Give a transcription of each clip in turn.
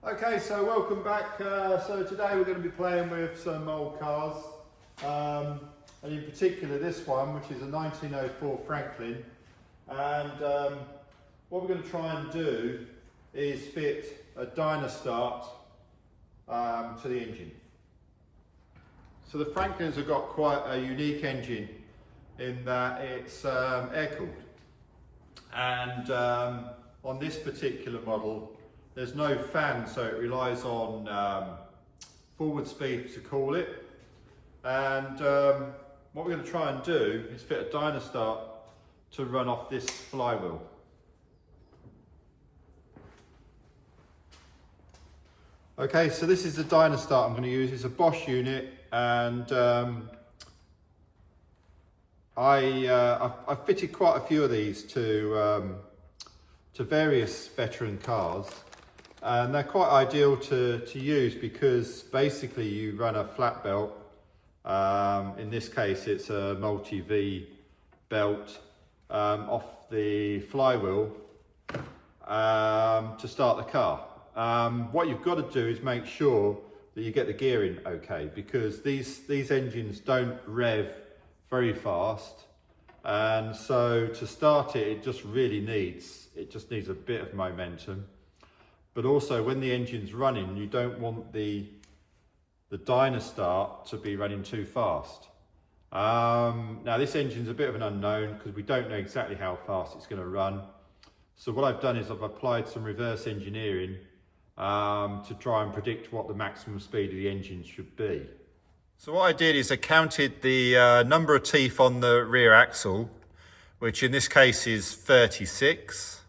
Okay, so welcome back. So today we're going to be playing with some old cars, and in particular this one, which is a 1904 Franklin. And what we're going to try and do is fit a dynastart to the engine. So the Franklins have got quite a unique engine in that it's air-cooled, and on this particular model there's no fan, so it relies on forward speed to cool it. And what we're going to try and do is fit a dynastart to run off this flywheel. Okay, so this is the dynastart I'm going to use. It's a Bosch unit, and I've fitted quite a few of these to various veteran cars, and they're quite ideal to use because basically you run a flat belt. In this case it's a multi-V belt off the flywheel to start the car. What you've got to do is make sure that you get the gearing okay, because these engines don't rev very fast, and so to start it, it just needs a bit of momentum. But also when the engine's running, you don't want the dynastart to be running too fast. Now this engine's a bit of an unknown because we don't know exactly how fast it's going to run. So what I've done is I've applied some reverse engineering to try and predict what the maximum speed of the engine should be. So what I did is I counted the number of teeth on the rear axle, which in this case is 36.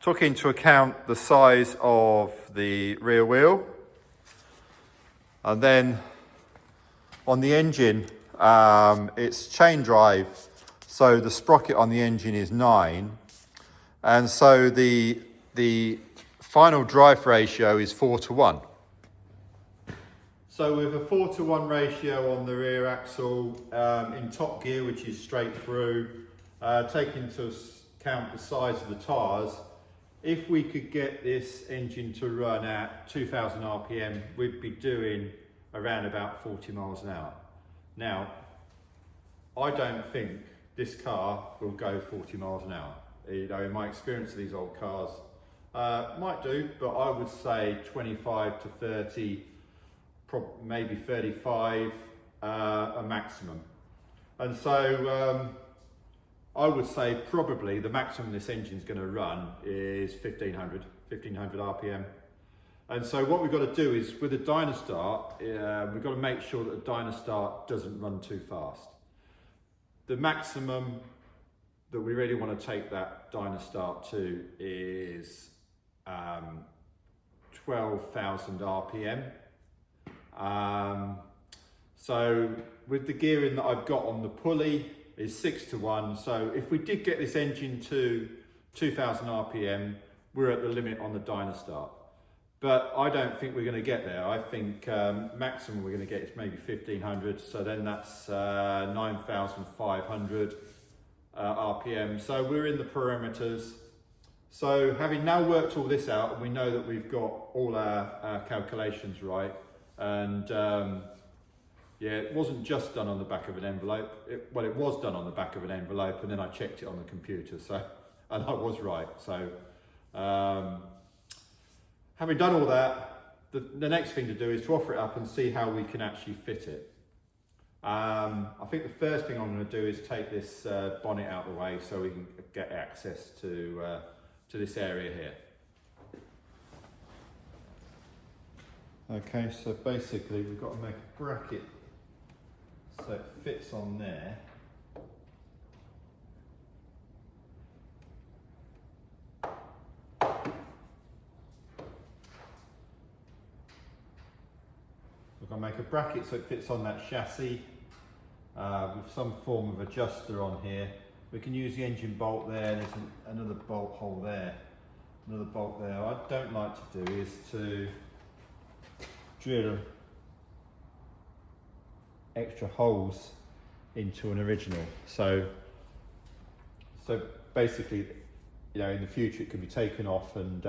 Took into account the size of the rear wheel, and then on the engine, it's chain drive, so the sprocket on the engine is 9, and so the final drive ratio is 4:1. So with a 4:1 ratio on the rear axle, in top gear, which is straight through, taking into account the size of the tyres, if we could get this engine to run at 2000 RPM, we'd be doing around about 40 miles an hour. Now, I don't think this car will go 40 miles an hour. You know, in my experience of these old cars, might do, but I would say 25 to 30, maybe 35 a maximum. And so I would say probably the maximum this engine's going to run is 1500 RPM. And so what we've got to do is, with a dynastart, we've got to make sure that the dynastart doesn't run too fast. The maximum that we really want to take that dynastart to is 12,000 RPM. So with the gearing that I've got on the pulley is 6:1. So if we did get this engine to 2000 RPM, we're at the limit on the dynastart. But I don't think we're going to get there. I think maximum we're going to get is maybe 1500. So then that's 9500 RPM. So we're in the parameters. So having now worked all this out, and we know that we've got all our calculations right, and yeah, it wasn't just done on the back of an envelope. It was done on the back of an envelope, and then I checked it on the computer, so, and I was right. So having done all that, the next thing to do is to offer it up and see how we can actually fit it. I think the first thing I'm going to do is take this bonnet out of the way so we can get access to this area here. Okay, so basically we've got to make a bracket so it fits on there. We've got to make a bracket so it fits on that chassis with some form of adjuster on here. We can use the engine bolt there, there's another bolt hole there, another bolt there. What I don't like to do is to drill extra holes into an original. So basically you know, in the future it could be taken off and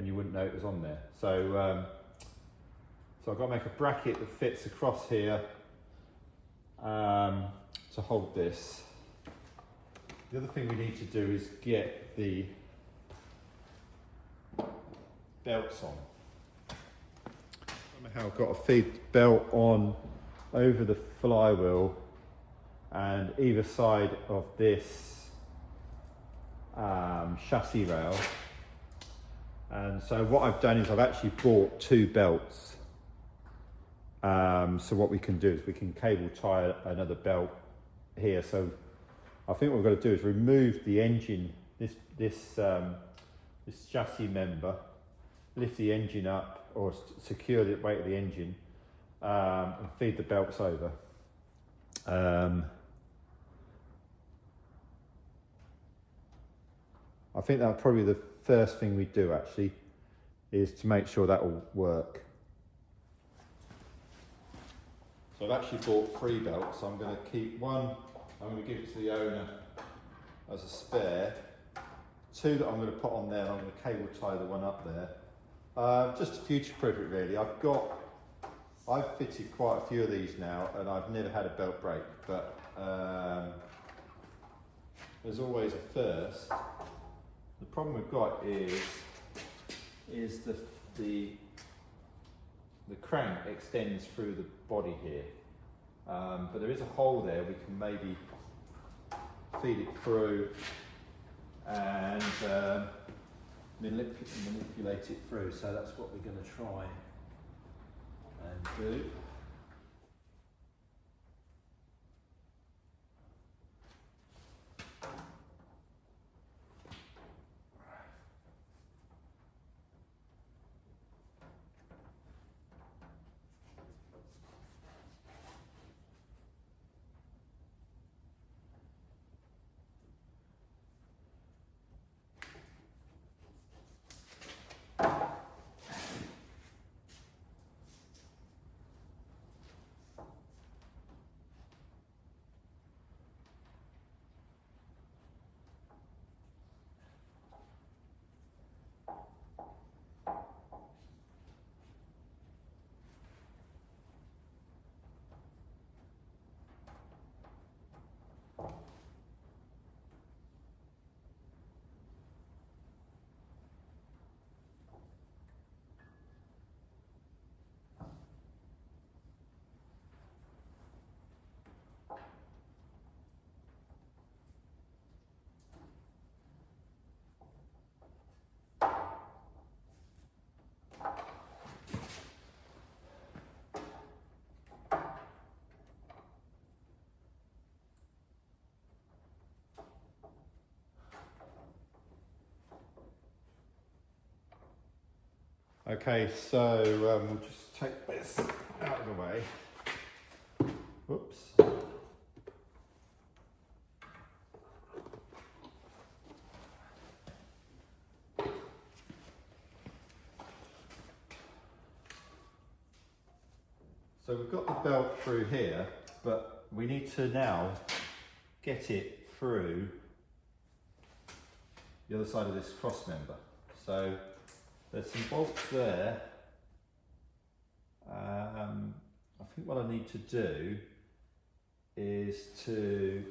you wouldn't know it was on there. So so I've got to make a bracket that fits across here to hold this. The other thing we need to do is get the belts on. Somehow I've got to feed the belt on over the flywheel and either side of this chassis rail. And so what I've done is I've actually bought 2 belts. So what we can do is we can cable tie another belt here. So I think what we've got to do is remove the engine, this chassis member, lift the engine up or secure the weight of the engine and feed the belts over. I think that's probably the first thing we do actually, is to make sure that will work. So I've actually bought 3 belts. So I'm going to keep one, I'm going to give it to the owner as a spare. 2 that I'm going to put on there, and I'm going to cable tie the one up there. Just to future-proof it really. I've fitted quite a few of these now and I've never had a belt break, but there's always a first. The problem we've got is the crank extends through the body here, but there is a hole there. We can maybe feed it through and manipulate it through. So that's what we're going to try and do. Okay, so we'll just take this out of the way. Whoops. So we've got the belt through here, but we need to now get it through the other side of this cross member. So there's some bolts there. I think what I need to do is to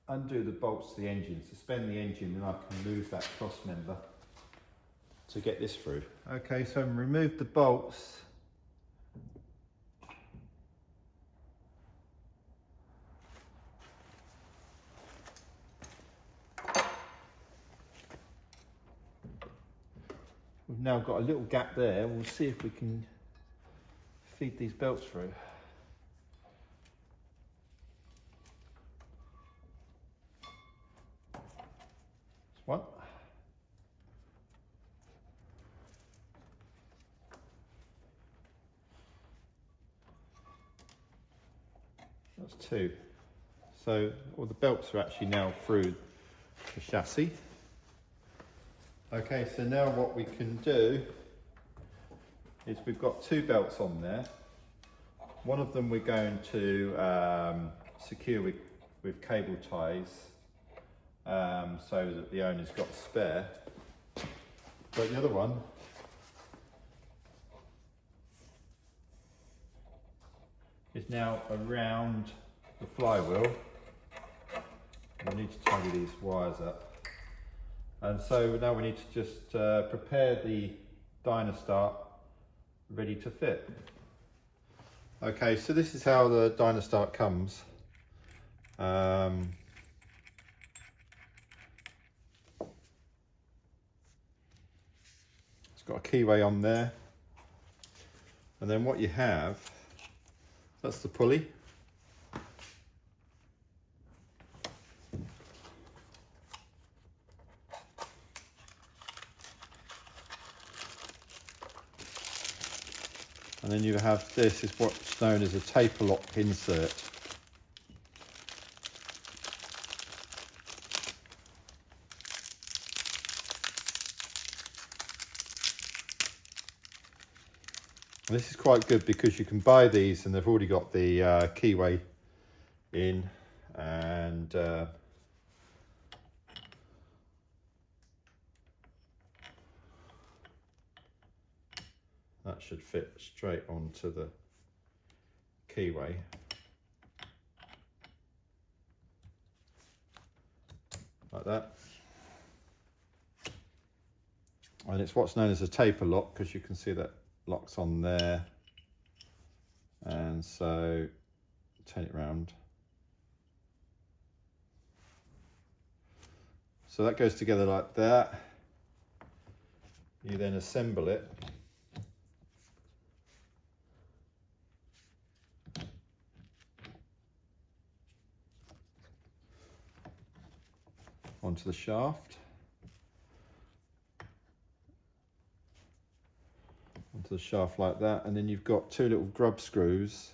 undo the bolts to the engine, suspend the engine, and I can move that cross member to get this through. Okay, so remove the bolts. We've now got a little gap there. We'll see if we can feed these belts through. That's one. That's 2. So all the belts are actually now through the chassis. Okay, so now what we can do is we've got 2 belts on there. One of them we're going to secure with cable ties so that the owner's got spare. But the other one is now around the flywheel. We need to tidy these wires up. And so now we need to just prepare the dynastart ready to fit. Okay, so this is how the dynastart comes. It's got a keyway on there. And then what you have, that's the pulley. And then you have this, is what's known as a taper lock insert. And this is quite good because you can buy these and they've already got the keyway in, and that should fit straight onto the keyway. Like that. And it's what's known as a taper lock because you can see that locks on there. And so turn it round. So that goes together like that. You then assemble it. Onto the shaft, like that, and then you've got two little grub screws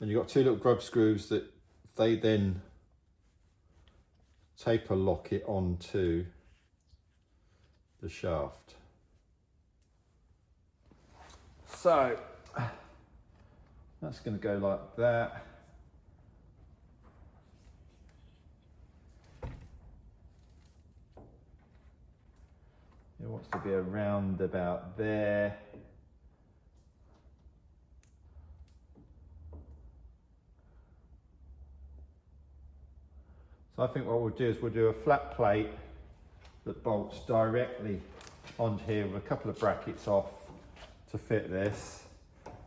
and you've got two little grub screws that they then taper lock it onto the shaft. So that's going to go like that. It wants to be around about there. So I think what we'll do is we'll do a flat plate that bolts directly onto here with a couple of brackets off to fit this,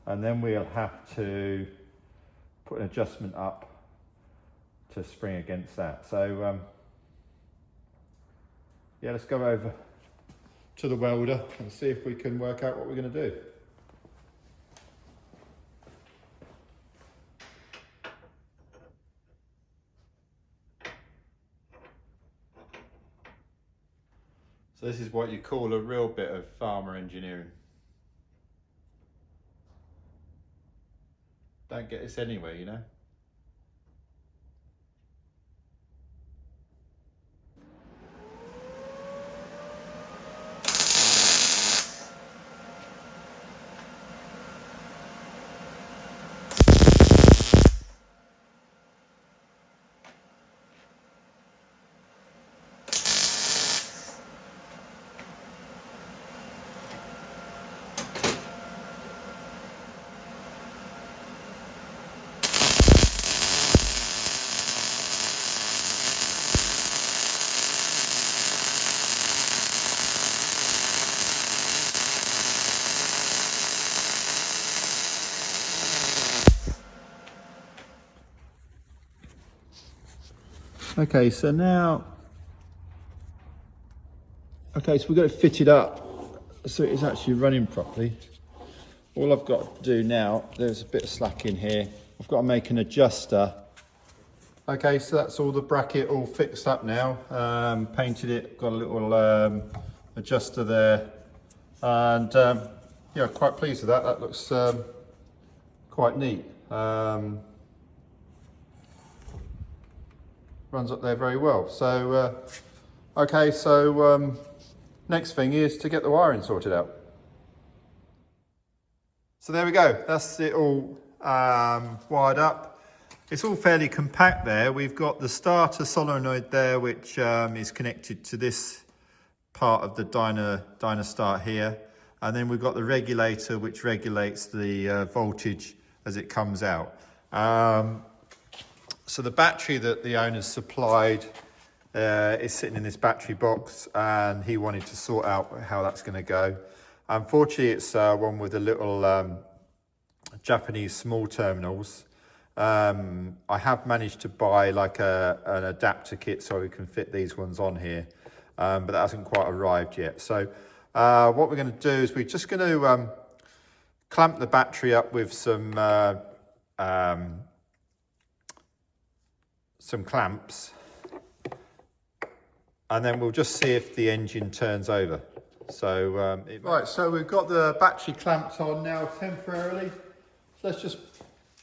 and then we'll have to put an adjustment up to spring against that. So yeah, let's go over to the welder and see if we can work out what we're going to do. So this is what you call a real bit of farmer engineering. Don't get this anywhere, you know. Okay, so now, so we've got it fitted up so it's actually running properly. All I've got to do now, there's a bit of slack in here. I've got to make an adjuster. Okay, so that's all the bracket all fixed up now. Painted it, got a little adjuster there. And yeah, quite pleased with that. That looks quite neat. Runs up there very well. So, okay, so next thing is to get the wiring sorted out. So there we go, that's it all wired up. It's all fairly compact there. We've got the starter solenoid there, which is connected to this part of the dynastart here. And then we've got the regulator, which regulates the voltage as it comes out. So the battery that the owner's supplied is sitting in this battery box, and he wanted to sort out how that's going to go. Unfortunately, it's one with the little Japanese small terminals. I have managed to buy like an adapter kit so we can fit these ones on here, but that hasn't quite arrived yet. So what we're going to do is we're just going to clamp the battery up with some clamps, and then we'll just see if the engine turns over. So right, so we've got the battery clamped on now temporarily. So let's just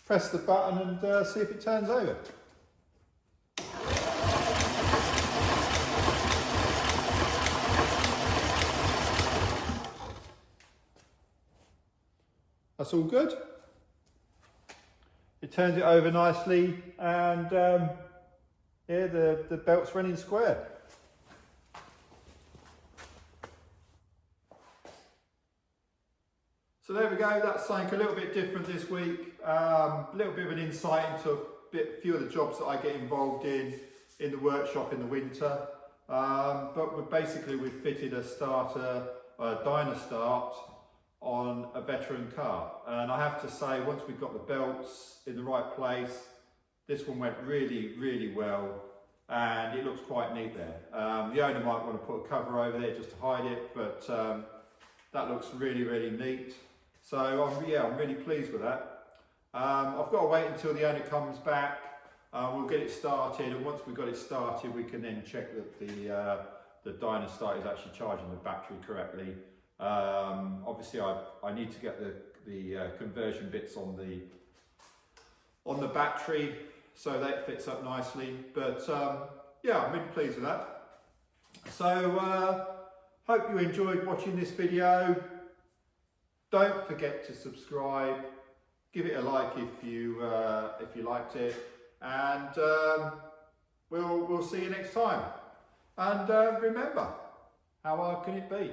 press the button and see if it turns over. That's all good. It turns it over nicely, and yeah, the belt's running square. So there we go, that's something a little bit different this week. A little bit of an insight into a few of the jobs that I get involved in the workshop in the winter. But we've fitted a starter, a dynastart, on a veteran car. And I have to say, once we've got the belts in the right place, this one went really, really well. And it looks quite neat there. The owner might want to put a cover over there just to hide it, but that looks really, really neat. So I'm really pleased with that. I've got to wait until the owner comes back. We'll get it started, and once we've got it started, we can then check that the dynastart is actually charging the battery correctly. Obviously, I need to get the conversion bits on the battery so that fits up nicely. But yeah, I'm really pleased with that. So hope you enjoyed watching this video. Don't forget to subscribe, give it a like if you liked it, and we'll see you next time. And remember, how hard can it be?